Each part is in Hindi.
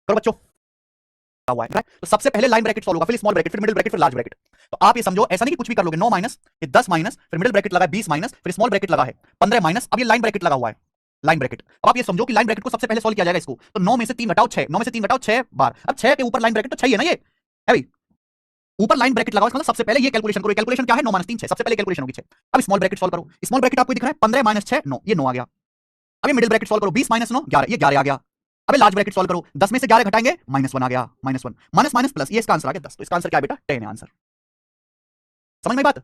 करो बच्चों, हुआ है right? तो सबसे पहले लाइन ब्रैकेट सॉल्व होगा, फिर स्मॉल ब्रैकेट, फिर मिडिल ब्रैकेट, फिर लार्ज ब्रैकेट। तो आप ये समझो, ऐसा नहीं कि कुछ भी कर लोगे, 9 माइनस, ये 10 माइनस, फिर मिडिल ब्रैकेट लगा है 20 माइनस, फिर स्मॉल ब्रैकेट लगा है 15 माइनस, अब ये लाइन ब्रैकेट लगा हुआ है, लाइन ब्रैकेट। अब आप ये समझो कि लाइन ब्रैकेट को सबसे पहले सॉल्व किया जाएगा इसको, तो 9 में से 3 घटाओ 6, 9 में से 3 घटाओ 6 बार, अब 6 के ऊपर लाइन ब्रैकेट तो 6 ही है ना, ये है भाई, ऊपर लाइन ब्रैकेट लगाओ, इसका मतलब सबसे पहले ये कैलकुलेशन करो, कैलकुलेशन क्या है 9 माइनस 3 6, सबसे पहले कैलकुलेशन होगी 6। अब स्मॉल ब्रैकेट सॉल्व करो, स्मॉल ब्रैकेट आपको दिख रहा है 15 माइनस 6 9, ये 9 आ गया। अब ये मिडिल ब्रैकेट सॉल्व करो, 20 माइनस 9 11, ये 11 आ गया। अब लार्ज ब्रैकेट सॉल्व करो, 10 में से 11 घटाएंगे -1 आ गया, -1 माइनस माइनस प्लस, ये इसका आंसर आ गया 10, तो इसका आंसर क्या है बेटा 10 है आंसर। समझ में बात?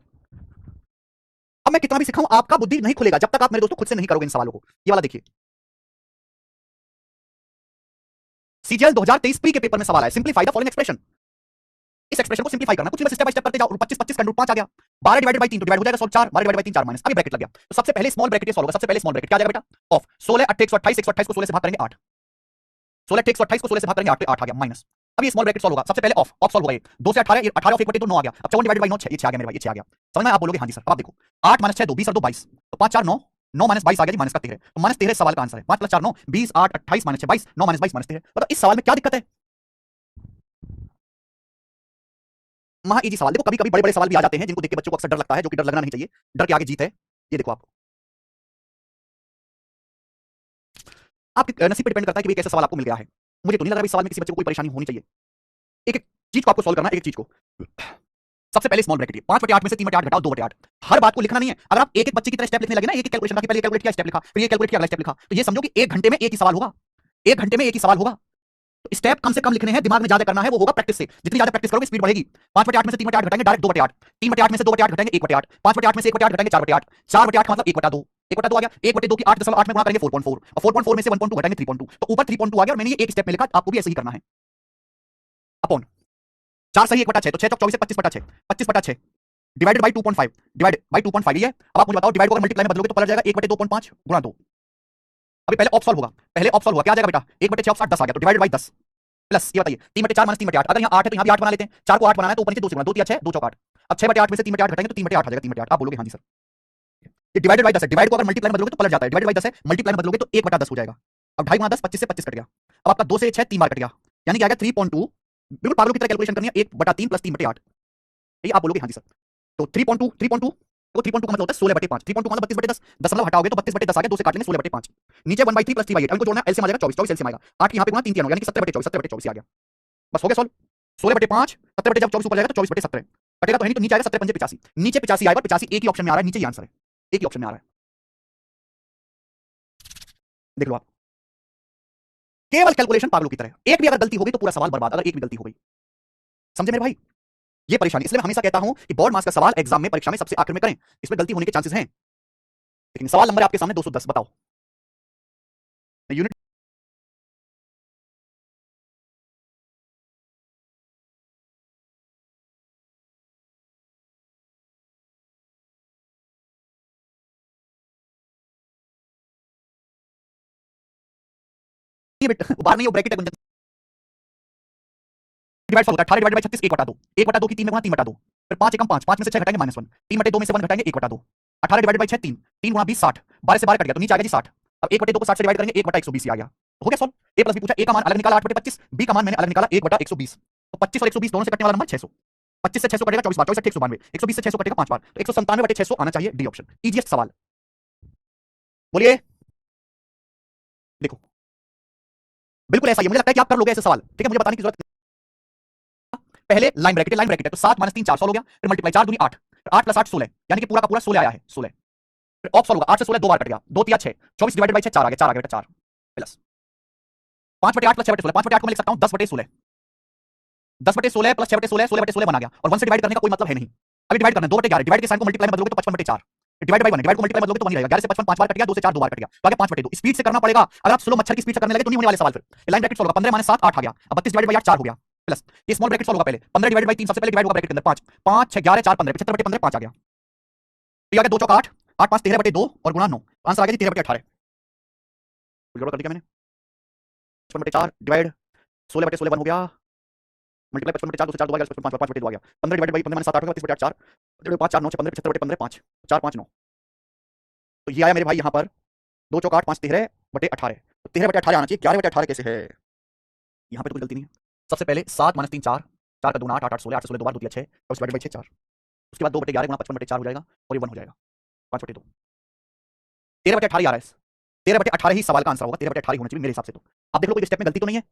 अब मैं कितना भी सिखाऊं आपका बुद्धि नहीं खुलेगा जब तक आप मेरे दोस्तों खुद से नहीं करोगे इन सवालों को। ये वाला देखिए, सीजीएल 2023 प्री के पेपर में सवाल है, सिंपलीफाई द फॉलोइंग एक्सप्रेशन। इस एक्सप्रेशन को सिंपलीफाई करना, कुछ भी बस स्टेप बाय स्टेप करते जाओ। 25 25 का रूट 5 आ गया, 12 डिवाइडेड बाय 3 तो डिवाइड हो जाएगा 4, 12 डिवाइडेड बाय 3 4 माइनस, अभी ब्रैकेट लग गया। तो सबसे पहले स्मॉल ब्रैकेट ये सॉल्व होगा, सबसे पहले स्मॉल ब्रैकेट क्या आ जाएगा बेटा ऑफ 16 8 128, 128 को 16 से भाग करेंगे 8, 16 8 128 को 16 से भाग करेंगे 8 पे 8 आ गया माइनस। अब ये स्मॉल ब्रैकेट सॉल्व होगा, सबसे पहले ऑफ ऑफ सॉल्व होगा, ये 2 से 18 ये 18 ऑफ 1/2 9 आ गया। अब 54 डिवाइडेड बाय 9 6, ये 6 आ गया मेरे भाई, ये 6 आ गया। समझ में? आप बोलोगे हां जी सर। अब आप देखो 8 माइनस 6 2 20 और 2 22, तो 5 4 9, 9 माइनस 22 आ गया जी माइनस का 13, तो माइनस 13 सवाल का आंसर है। 5 + 4 9 20 8 28 माइनस 6 22, 9 माइनस 22 माइनस 13। मतलब इस सवाल में क्या दिक्कत है? महा इजी सवाल। देखो कभी कभी बड़े बड़े सवाल भी आ जाते हैं जिनको देख के बच्चों को अक्सर डर लगता है, जो कि डर लगना नहीं चाहिए, डर के आगे जीत है। ये देखो आपके नसीब पे डिपेंड करता है कि कैसा सवाल आपको मिल गया है। मुझे तो नहीं लग रहा इस सवाल में किसी बच्चे को कोई परेशानी होनी चाहिए। एक एक चीज को आपको सॉल्व करना है, एक एक चीज को। सबसे पहले स्मॉल ब्रैकेट, 5/8 में से 3/8 घटाओ 2/8। हर बात को लिखना नहीं है, अगर आप एक एक बच्चे की तरह स्टेप लिखने लगे ना, एक एक कैलकुलेशन का, पहले कैलकुलेट किया स्टेप लिखा, फिर ये कैलकुलेट किया अगला स्टेप लिखा, तो ये समझो कि 1 घंटे में एक ही सवाल होगा, 1 घंटे में एक ही सवाल होगा। तो स्टेप कम से कम लिखने हैं, दिमाग में ज्यादा करना है, वो होगा प्रैक्टिस से। जितनी ज्यादा प्रैक्टिस करोगे स्पीड बढ़ेगी। 5/8 में से 3/8 घटाएंगे डायरेक्ट 2/8, 3/8 में से 2/8 घटाएंगे 1/8, 5/8 में से 1/8 घटाएंगे 4/8, 4/8 का मतलब 1/2, 1/2 आ गया, 1/2 की 8.8 में गुणा करेंगे 4.4, और 4.4 में से 1.2 घटाएंगे 3.2, तो ऊपर 3.2 आ गया। और मैंने ये एक स्टेप में लिखा, आपको भी ऐसे ही करना है। अपॉन 4 सही 1/6, तो 6 चौक 24 है 25/6, 25/6 डिवाइडेड बाय 2.5, डिवाइड बाय 2.5 ये है। अब आप मुझे बताओ डिवाइड को अगर मल्टीप्लाई में बदलोगे तो पलट जाएगा 1/2.5 गुणा 2। अभी पहले ऑफ सॉल्व होगा, पहले ऑफ सॉल्व होगा, क्या आ जाएगा बेटा 1/6 ऑफ 8 10 आ गया, तो डिवाइडेड बाय 10 प्लस ये बताइए 3/4 माइनस 3/8, अगर यहाँ 8 है तो यहाँ भी 8 बना लेते हैं, 4 को 8 बनाना है तो ऊपर नीचे 2 से गुणा, 2 3 6 2 चौक 8। अब 6/8 में से 3/8 घटाएंगे तो 3/8 आ जाएगा, 3/8 आप बोलोगे हाँ जी सर। ये डिवाइडेड बाय 10 है, डिवाइड को अगर मल्टीप्लाई में बदलोगे तो पलट जाता है, डिवाइडेड बाय 10 है, मल्टीप्लाई में बदलोगे तो 1/10 हो जाएगा। अब 2.5 गुणा 10 25 से 25 कट गया। अब आपका 2 से 6 3 बार कट गया, यानी कि आ गया 3.2। बिल्कुल पागलों की तरह कैलकुलेशन करनी है, 1/3 प्लस 3/8, ये आप बोलोगे हाँ जी सर। तो 3.2 वो 3.2 का मतलब होता है 16/5, 3.2 का मतलब 32/10, 10 मतलब हटाओगे तो 32/10 आ गया, 2 से काट लेंगे 16/5, नीचे 1/3 प्लस 3/8, इनको जोड़ना है, एलसीएम आ जाएगा 24, 24 एलसीएम आएगा, 8 यहाँ पे गुणा 3 3 हो गया, यानी कि 17/24, 17/24 आ गया। बस हो गया सॉल्व। 16/5, 17 जब 24 ऊपर जाएगा तो 24/17 कटेगा, तो है नहीं, तो नीचे आएगा 17 85, नीचे 85 आएगा, 85 एक ही ऑप्शन में आ रहा है, नीचे ही आंसर है, एक ही ऑप्शन में आ रहा है। देख लो आप, केवल कैलकुलेशन पागलों की तरह, एक भी अगर गलती हो गई तो पूरा सवाल बर्बाद, अगर एक भी गलती हो गई। समझे मेरे भाई? ये परेशानी, इसलिए मैं हमेशा कहता हूं कि बोर्ड मार्क्स का सवाल एग्जाम में, परीक्षा में सबसे आखिर में करें, इसमें गलती होने के चांसेस हैं। लेकिन सवाल नंबर आपके सामने 210, बताओ यूनिट बाहर नहीं हो, ब्रैकेट है, गुंजन डिवाइड होता है 18 डिवाइड बाय 36 1/2, 1/2 की 3 में गुणा 3/2, फिर 5 एकम 5, 5 में से 6 घटाएंगे -1, 3/2 में से 1 घटाएंगे 1/2, 18 डिवाइड बाय 6 3, 3 गुणा 20 60, 12 से 12 कट गया तो नीचे आ गया जी 60। अब 1/2 को 60 से डिवाइड करेंगे 1/120 आ गया, तो हो गया सॉल्व। ए प्लस बी पूछा, ए का मान अलग निकाला 8/25, बी का मान मैंने अलग निकाला 1/120, तो 25 और 120 दोनों से कटने वाला नंबर 600, 25 से 600 कटेगा 24 बार, 24 से 192, 120 से 600 कटेगा 5 बार, तो 197/600 आना चाहिए, डी ऑप्शन इजीएस्ट सवाल। बोलिए, देखो बिल्कुल ऐसा ही है, मुझे लगता है कि आप कर लोगे ऐसे सवाल, ठीक है, मुझे बताने की जरूरत। पहले लाइन ब्रैकेट है, तो 7 - 3 4 सॉल्व हो गया, फिर मल्टीप्लाई 4 दूनी 8, 8 + 8 16, यानी कि पूरा का पूरा 16 आया है, 16। फिर ऑफ सॉल्व होगा, 8 से 16 दो बार कट गया, 2 3 6, 24 डिवाइडेड बाय 6 4 आ गया, 4 आ गया बेटा 4 प्लस 5/8 प्लस 6/16, 5/8 को मैं लिख सकता हूं 10/16, 10/16 प्लस 6/16, 16/16 बना गया, और 1 से डिवाइड करने का कोई मतलब है नहीं। अभी डिवाइड करना है 2/11, डिवाइड के साइन को मल्टीप्लाई में बदलोगे तो 55/4, डिवाइड बाय 1, डिवाइड को मल्टीप्लाई में बदलोगे तो 1 ही रहेगा, 11 से 55 5 बार कट गया, 2 से 4 2 बार कट गया, तो आगे 5/2। स्पीड से करना पड़ेगा, अगर आप स्लो मच्छर की स्पीड से करने लगे तो नहीं होने वाले सवाल। फिर लाइन ब्रैकेट सॉल्व होगा, 15 - 7 8 आ गया, अब 32 डिवाइड बाय 8 4 हो गया, प्लस ये स्मॉल ब्रैकेट सॉल्व होगा, पहले 15 डिवाइड बाय 3 सबसे पहले डिवाइड होगा ब्रैकेट के अंदर 5, 5 6 11 4 15, 75/15 5 आ गया, तो ये आ गया 2 चौक 8, 8 5 13/2 और गुणा 9, आंसर आ गया जी 13/18। जोड़ कर दिया मैंने, 55/4 डिवाइड 16/16 1 हो गया, मल्टीप्लाई 55/4 2 से 4 2 आ गया, 55 5/2 आ गया, 15 डिवाइड बाय 15 - 7 8 हो गया, 32/8 4 5 4 9 15 75/15 5 4 5 9, तो ये आया मेरे भाई यहाँ पर 2 चौक 8 5 13/18, तो 13/18 आना चाहिए, 11/18 कैसे है? यहां पे तो कोई गलती नहीं है। सबसे पहले 7 माइनस 3 4, 4 का 2 8, 8 8 16, 8 से 16 दो बार 2 6 और उसके बाद 6 4। उसके बाद 2/11 गुणा 55/4 हो जाएगा और ये 1 हो जाएगा 5/2। 13/18 आ रहा है। 13/18 ही सवाल का आंसर होगा, 13/18 होना चाहिए मेरे हिसाब से। तो आप देख लो कोई स्टेप में गलती तो नहीं है।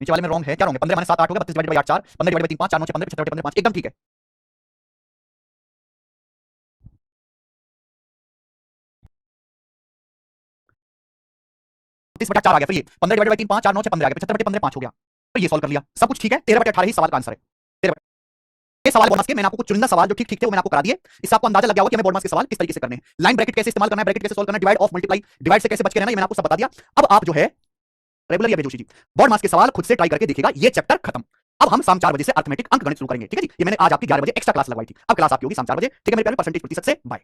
नीचे वाले में रॉन्ग है। क्या रॉन्ग है? 15 माइनस 7 8 हो गया, 32/8 4, 15/3 5, 4 9 6 15, 75/5 एकदम ठीक है। 32/4 आ गया। फिर ये 15/3 5, 4 9 6 15 आ गया, 75/15 5 हो गया। तो ये सॉल्व कर लिया, सब कुछ ठीक है। 13/18 ही सवाल का आंसर है। 13 ये सवाल बोनस के मैंने आपको कुछ चुनिंदा सवाल जो ठीक ठीक थे वो मैंने आपको करा दिए। इससे आपको अंदाजा लग गया होगा कि हमें बोर्ड मास के सवाल किस तरीके से करने हैं, लाइन ब्रैकेट कैसे इस्तेमाल करना है, ब्रैकेट कैसे सॉल्व करना है, डिवाइड ऑफ मल्टीप्लाई, डिवाइड से कैसे बच के रहना, ये मैंने आपको सब बता दिया। अब आप जो है रेगुलर या जोशी जी बोर्ड मास के सवाल खुद से ट्राई करके देखिएगा। ये चैप्टर खत्म। अब हम शाम 4 बजे से अर्थमेटिक अंक गणित शुरू करेंगे। ठीक है जी, ये मैंने आज आपकी 11 बजे एक्स्ट्रा क्लास लगवाई थी। अब क्लास आपकी होगी शाम 4 बजे। ठीक है मेरे प्यारे परसेंटेज प्रतिशत से बाय।